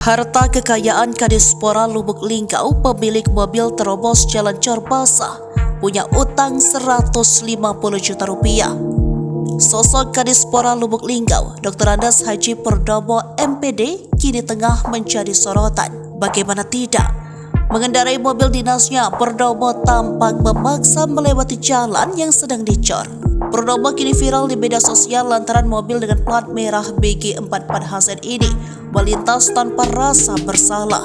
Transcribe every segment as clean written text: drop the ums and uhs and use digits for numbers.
Harta kekayaan Kadispora Lubuk Linggau, pemilik mobil terobos jalan Cor Basah, punya utang 150 juta rupiah. Sosok Kadispora Lubuk Linggau, Dr. Andes Haji Purnomo MPD, kini tengah menjadi sorotan. Bagaimana tidak? Mengendarai mobil dinasnya, Purnomo tampak memaksa melewati jalan yang sedang dicor. Purnomo kini viral di media sosial lantaran mobil dengan plat merah BG44HZ ini melintas tanpa rasa bersalah.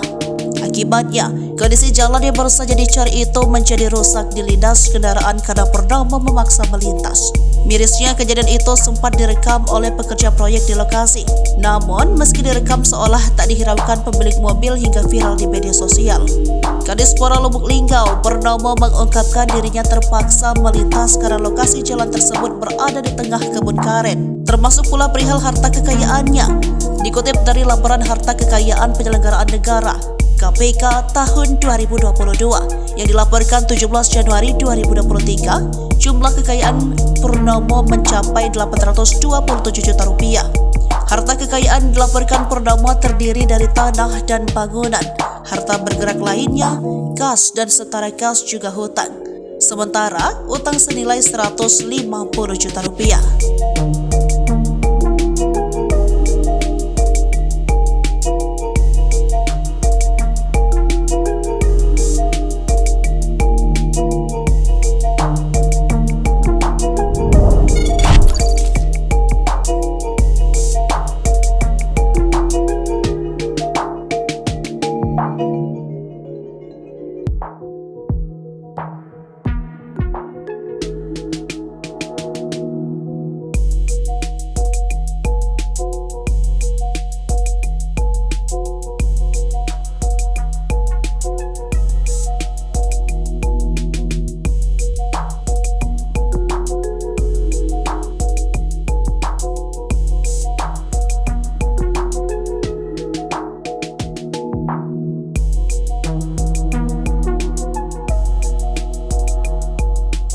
Akibatnya, kondisi jalan yang baru saja dicor itu menjadi rusak dilindas kendaraan karena Purnomo memaksa melintas. Mirisnya, kejadian itu sempat direkam oleh pekerja proyek di lokasi. Namun, meski direkam seolah tak dihiraukan pemilik mobil hingga viral di media sosial. Kadispora Lubuk Linggau, Purnomo mengungkapkan dirinya terpaksa melintas karena lokasi jalan tersebut berada di tengah kebun karet, termasuk pula perihal harta kekayaannya. Dikutip dari laporan harta kekayaan penyelenggaraan negara KPK tahun 2022 yang dilaporkan 17 Januari 2023, jumlah kekayaan Purnomo mencapai 827 juta rupiah. Harta kekayaan dilaporkan Purnomo terdiri dari tanah dan bangunan, harta bergerak lainnya, kas dan setara kas juga hutang. Sementara utang senilai 150 juta rupiah.